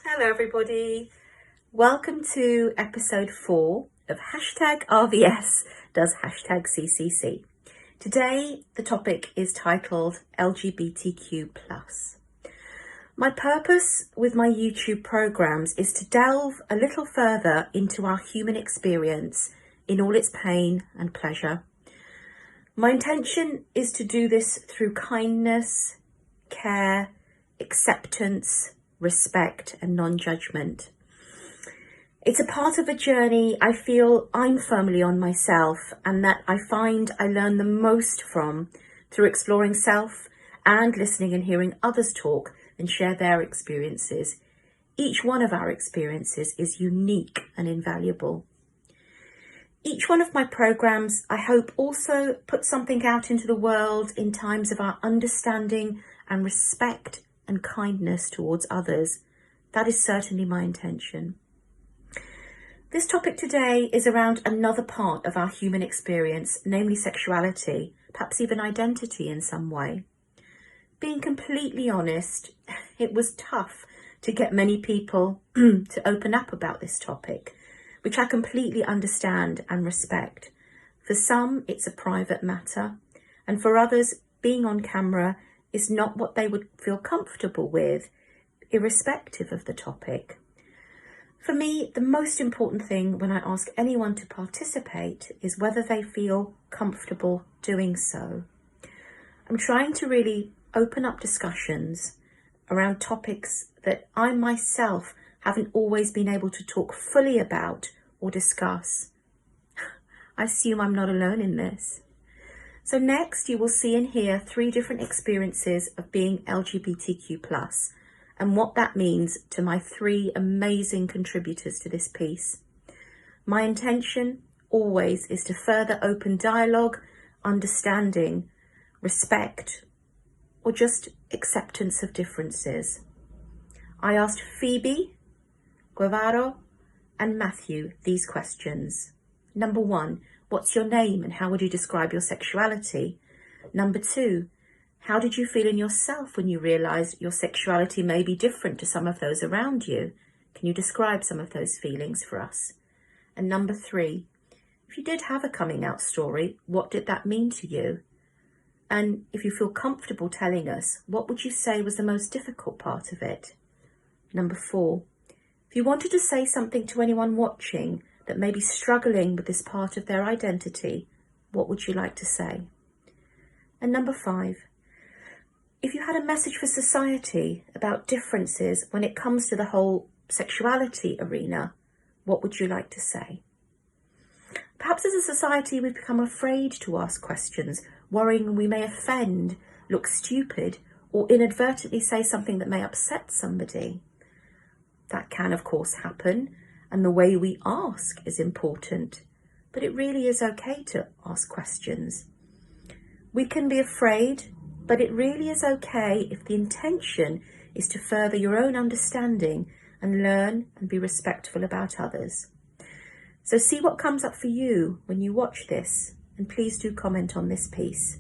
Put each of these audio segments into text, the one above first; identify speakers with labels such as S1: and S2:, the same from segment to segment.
S1: Hello everybody, welcome to episode 4 of #RVS does #CCC. Today the topic is titled LGBTQ+. My purpose with my YouTube programs is to delve a little further into our human experience in all its pain and pleasure. My intention is to do this through kindness, care, acceptance, respect and non-judgment. It's a part of a journey I feel I'm firmly on myself, and that I find I learn the most from through exploring self and listening and hearing others talk and share their experiences. Each one of our experiences is unique and invaluable. Each one of my programs, I hope, also puts something out into the world in times of our understanding and respect and kindness towards others. That is certainly my intention. This topic today is around another part of our human experience, namely sexuality, perhaps even identity in some way. Being completely honest, it was tough to get many people to open up about this topic, which I completely understand and respect. For some, it's a private matter, and for others, being on camera is not what they would feel comfortable with, irrespective of the topic. For me, the most important thing when I ask anyone to participate is whether they feel comfortable doing so. I'm trying to really open up discussions around topics that I myself haven't always been able to talk fully about or discuss. I assume I'm not alone in this. So next you will see and hear 3 different experiences of being LGBTQ+, and what that means to my 3 amazing contributors to this piece. My intention always is to further open dialogue, understanding, respect, or just acceptance of differences. I asked Phoebe, Guevara and Mathew these questions. Number 1, what's your name and how would you describe your sexuality? Number 2, how did you feel in yourself when you realised your sexuality may be different to some of those around you? Can you describe some of those feelings for us? And number 3, if you did have a coming out story, what did that mean to you? And if you feel comfortable telling us, what would you say was the most difficult part of it? Number 4, if you wanted to say something to anyone watching that may be struggling with this part of their identity, what would you like to say? And number 5, if you had a message for society about differences when it comes to the whole sexuality arena, what would you like to say? Perhaps as a society we've become afraid to ask questions, worrying we may offend, look stupid, or inadvertently say something that may upset somebody. That can, of course, happen, and the way we ask is important, but it really is okay to ask questions. We can be afraid, but it really is okay if the intention is to further your own understanding and learn and be respectful about others. So see what comes up for you when you watch this, and please do comment on this piece.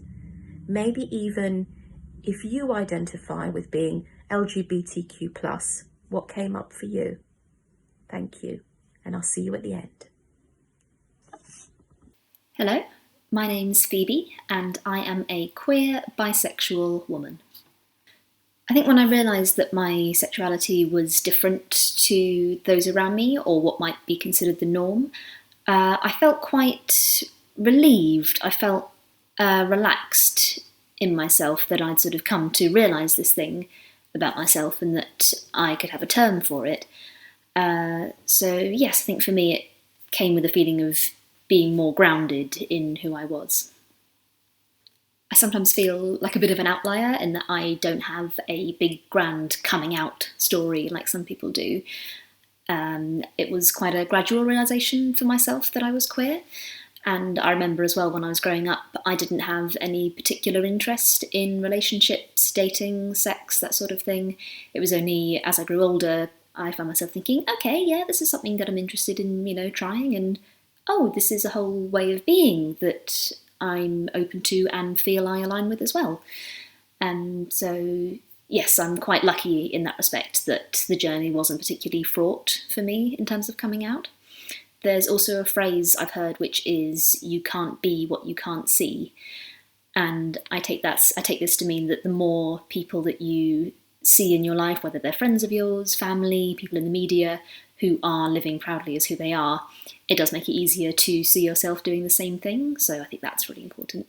S1: Maybe even if you identify with being LGBTQ+, what came up for you? Thank you, and I'll see you at the end.
S2: Hello, my name's Phoebe, and I am a queer bisexual woman. I think when I realised that my sexuality was different to those around me, or what might be considered the norm, I felt quite relieved. I felt relaxed in myself that I'd sort of come to realise this thing about myself and that I could have a term for it. So yes, I think for me it came with a feeling of being more grounded in who I was. I sometimes feel like a bit of an outlier in that I don't have a big grand coming out story like some people do. It was quite a gradual realisation for myself that I was queer. And I remember as well when I was growing up, I didn't have any particular interest in relationships, dating, sex, that sort of thing. It was only as I grew older, I found myself thinking, okay, yeah, this is something that I'm interested in, trying, and oh, this is a whole way of being that I'm open to and feel I align with as well. And so yes, I'm quite lucky in that respect that the journey wasn't particularly fraught for me in terms of coming out. There's also a phrase I've heard which is "you can't be what you can't see," and I take this to mean that the more people that you see in your life, whether they're friends of yours, family, people in the media, who are living proudly as who they are, it does make it easier to see yourself doing the same thing. So I think that's really important.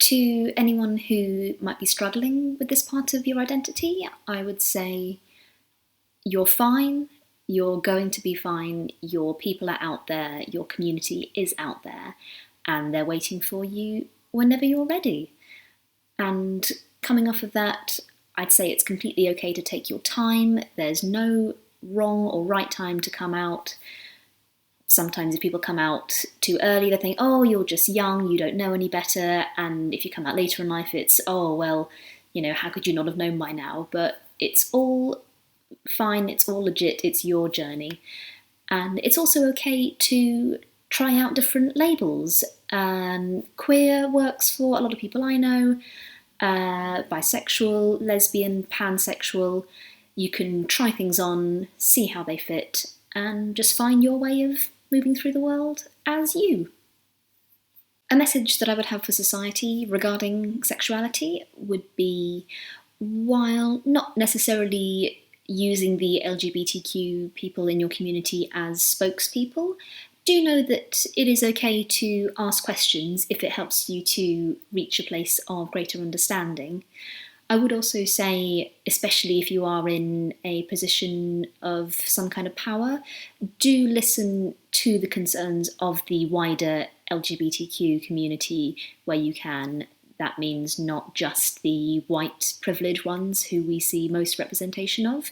S2: To anyone who might be struggling with this part of your identity, I would say you're fine, you're going to be fine, your people are out there, your community is out there, and they're waiting for you whenever you're ready. And coming off of that, I'd say it's completely okay to take your time. There's no wrong or right time to come out. Sometimes if people come out too early, they think, oh, you're just young, you don't know any better. And if you come out later in life, it's, oh, well, how could you not have known by now? But it's all fine, it's all legit, it's your journey. And it's also okay to try out different labels. Queer works for a lot of people I know, bisexual, lesbian, pansexual. You can try things on, see how they fit, and just find your way of moving through the world as you. A message that I would have for society regarding sexuality would be, while not necessarily using the LGBTQ people in your community as spokespeople, do know that it is okay to ask questions if it helps you to reach a place of greater understanding. I would also say, especially if you are in a position of some kind of power, do listen to the concerns of the wider LGBTQ community where you can. That means not just the white privileged ones who we see most representation of.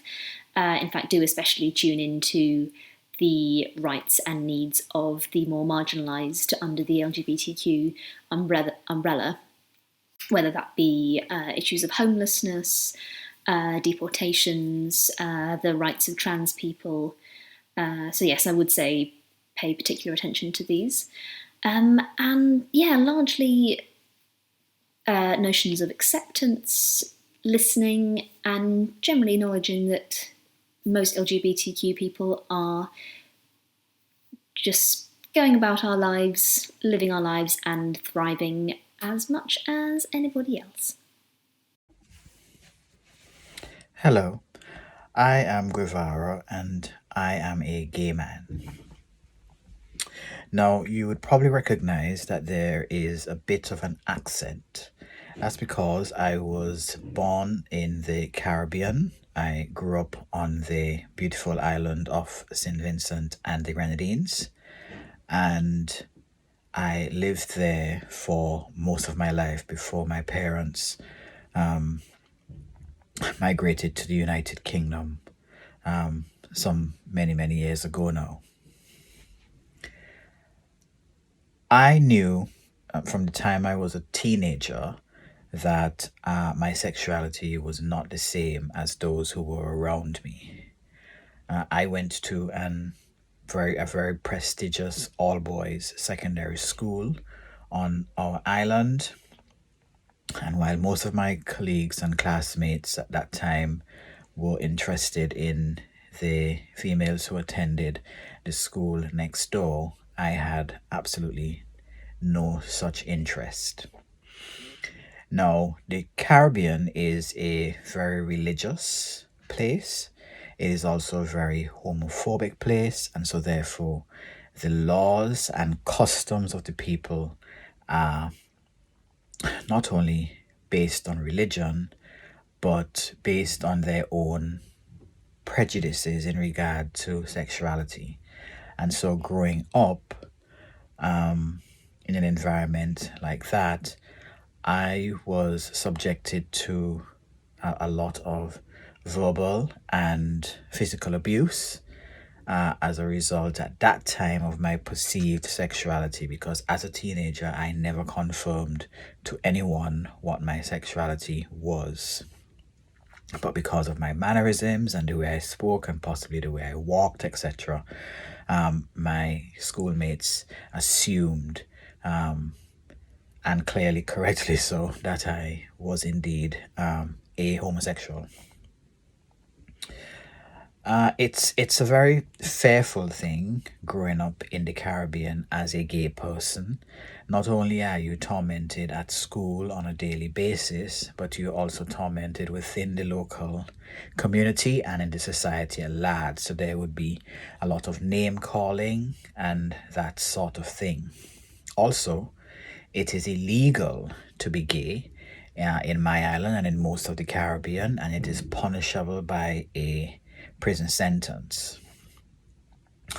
S2: In fact, do especially tune into the rights and needs of the more marginalised under the LGBTQ umbrella, whether that be issues of homelessness, deportations, the rights of trans people. So yes, I would say pay particular attention to these. And yeah, largely notions of acceptance, listening, and generally acknowledging that most LGBTQ people are just going about our lives, living our lives, and thriving as much as anybody else.
S3: Hello, I am Guevara and I am a gay man. Now, you would probably recognize that there is a bit of an accent. That's because I was born in the Caribbean. I grew up on the beautiful island of St. Vincent and the Grenadines, and I lived there for most of my life before my parents migrated to the United Kingdom some many years ago now. I knew from the time I was a teenager that my sexuality was not the same as those who were around me. I went to a very prestigious all boys secondary school on our island, and while most of my colleagues and classmates at that time were interested in the females who attended the school next door, I had absolutely no such interest. Now, the Caribbean is a very religious place. It is also a very homophobic place, and so therefore the laws and customs of the people are not only based on religion, but based on their own prejudices in regard to sexuality. And so growing up in an environment like that, I was subjected to a lot of verbal and physical abuse as a result at that time of my perceived sexuality, because as a teenager I never confirmed to anyone what my sexuality was. But because of my mannerisms and the way I spoke and possibly the way I walked, etc., my schoolmates assumed, and clearly correctly so, that I was indeed a homosexual. It's a very fearful thing growing up in the Caribbean as a gay person. Not only are you tormented at school on a daily basis, but you're also tormented within the local community and in the society at large. So there would be a lot of name calling and that sort of thing. Also, it is illegal to be gay in my island and in most of the Caribbean, and it is punishable by a prison sentence.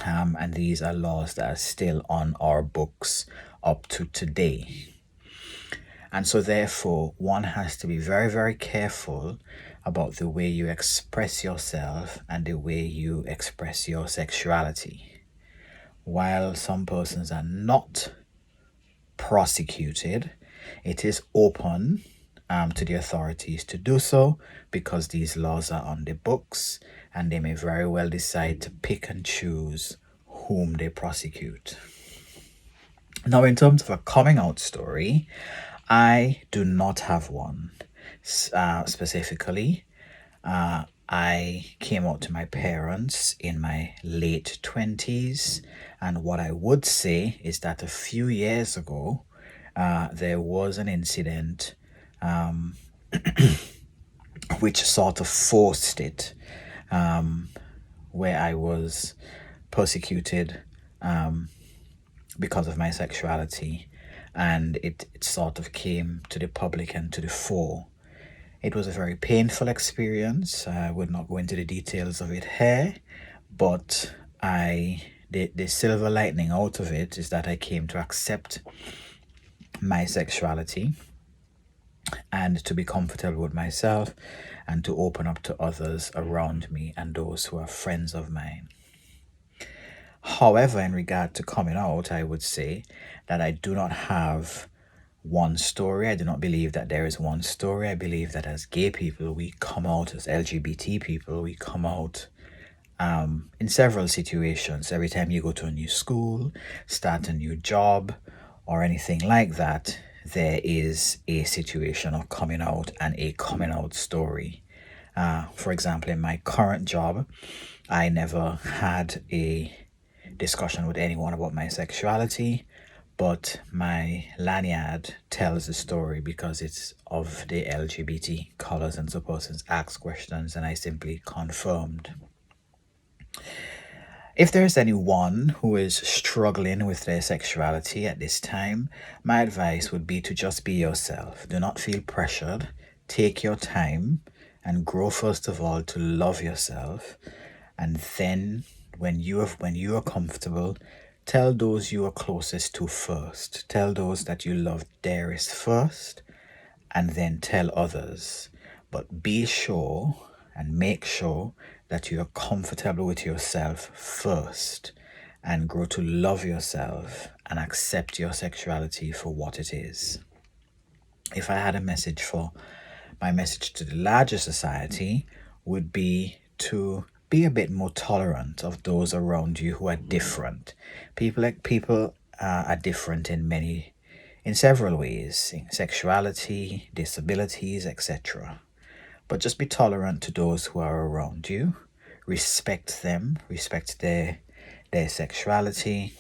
S3: And these are laws that are still on our books up to today. And so, therefore, one has to be very, very careful about the way you express yourself and the way you express your sexuality. While some persons are not prosecuted, it is open to the authorities to do so because these laws are on the books and they may very well decide to pick and choose whom they prosecute. Now, in terms of a coming out story, I do not have one specifically. I came out to my parents in my late 20s, and what I would say is that a few years ago, there was an incident which sort of forced it, where I was persecuted because of my sexuality, and it sort of came to the public and to the fore. It was a very painful experience. I would not go into the details of it here, but the silver lining out of it is that I came to accept my sexuality and to be comfortable with myself and to open up to others around me and those who are friends of mine. However, in regard to coming out, I would say that I do not have one story. I do not believe that there is one story. I believe that as gay people, we come out, as LGBT people, we come out in several situations. Every time you go to a new school, start a new job, or anything like that, there is a situation of coming out and a coming out story. For example, in my current job, I never had a discussion with anyone about my sexuality, but my lanyard tells the story because it's of the LGBT colors, and so persons ask questions and I simply confirmed. If there's anyone who is struggling with their sexuality at this time, my advice would be to just be yourself. Do not feel pressured. Take your time and grow, first of all, to love yourself. And then when you are comfortable, tell those you are closest to first. Tell those that you love dearest first, and then tell others. But be sure and make sure that you are comfortable with yourself first and grow to love yourself and accept your sexuality for what it is. If I had a message my message to the larger society would be to be a bit more tolerant of those around you who are different. People are different in several ways, in sexuality, disabilities, etc. But just be tolerant to those who are around you. Respect them, respect their sexuality,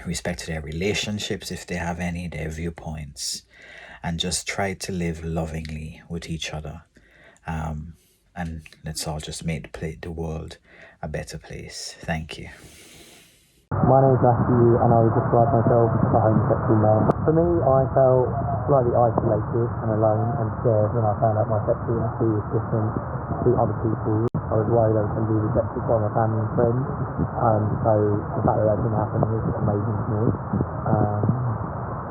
S3: respect their relationships if they have any, their viewpoints, and just try to live lovingly with each other. And let's all just make the world a better place. Thank you.
S4: My name is Mathew, and I would describe myself as a homosexual man. For me, I felt slightly isolated and alone and scared when I found out my sexuality was different to other people. I was worried I was going to be rejected by my family and friends, so the fact that didn't happen was amazing to me.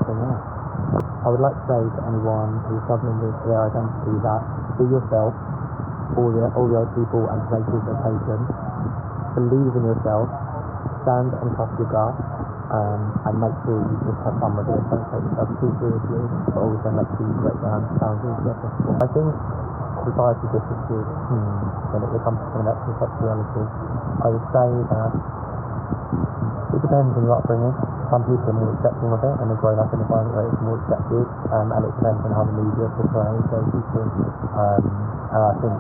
S4: So yeah, I would like to say to anyone who's struggling with their identity that be yourself. All the other people and places are taken. Believe in yourself. Stand and trust your gut, and make sure you just have fun with it. Don't take yourself too seriously, but also make sure you break down boundaries where possible. I think society differences when it comes to sexuality. I would say that It depends on your upbringing. Some people are more accepting of it and have grown up in an environment where it's more accepted, and it depends on how the media portrays those people. And I think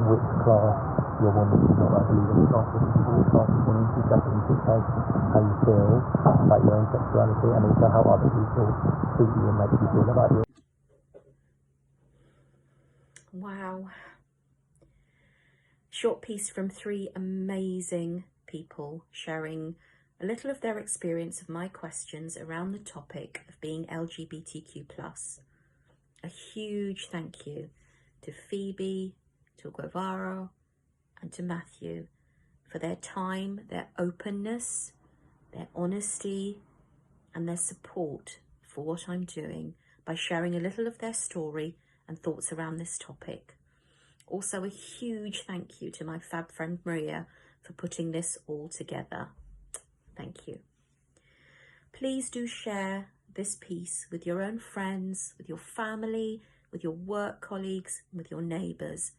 S4: which class you're wanting to not believe in class, which class you're wanting to definitely dictate how you feel about your own sexuality, and also how other people treat you and make you feel about you.
S1: Wow. Short piece from 3 amazing people sharing a little of their experience of my questions around the topic of being LGBTQ+. A huge thank you to Phoebe, to Guevara and to Mathew for their time, their openness, their honesty and their support for what I'm doing by sharing a little of their story and thoughts around this topic. Also, a huge thank you to my fab friend Maria for putting this all together. Thank you. Please do share this piece with your own friends, with your family, with your work colleagues, with your neighbours.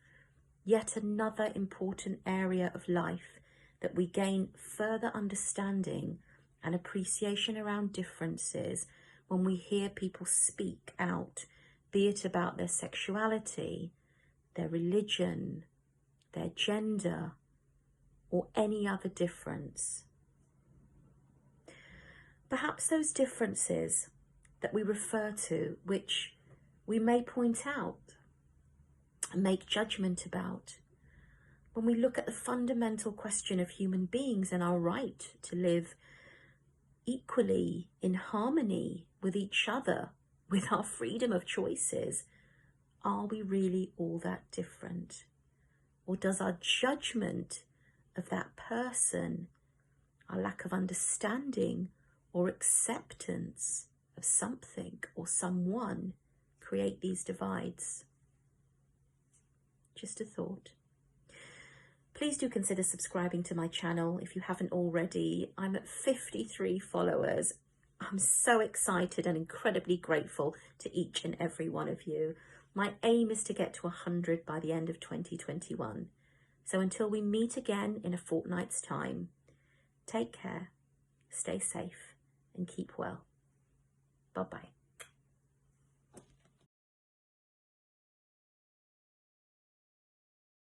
S1: Yet another important area of life that we gain further understanding and appreciation around differences when we hear people speak out, be it about their sexuality, their religion, their gender, or any other difference. Perhaps those differences that we refer to, which we may point out and make judgment about, when we look at the fundamental question of human beings and our right to live equally in harmony with each other, with our freedom of choices, are we really all that different? Or does our judgment of that person, our lack of understanding or acceptance of something or someone, create these divides? Just a thought. Please do consider subscribing to my channel if you haven't already. I'm at 53 followers. I'm so excited and incredibly grateful to each and every one of you. My aim is to get to 100 by the end of 2021. So until we meet again in a fortnight's time, take care, stay safe, and keep well. Bye-bye.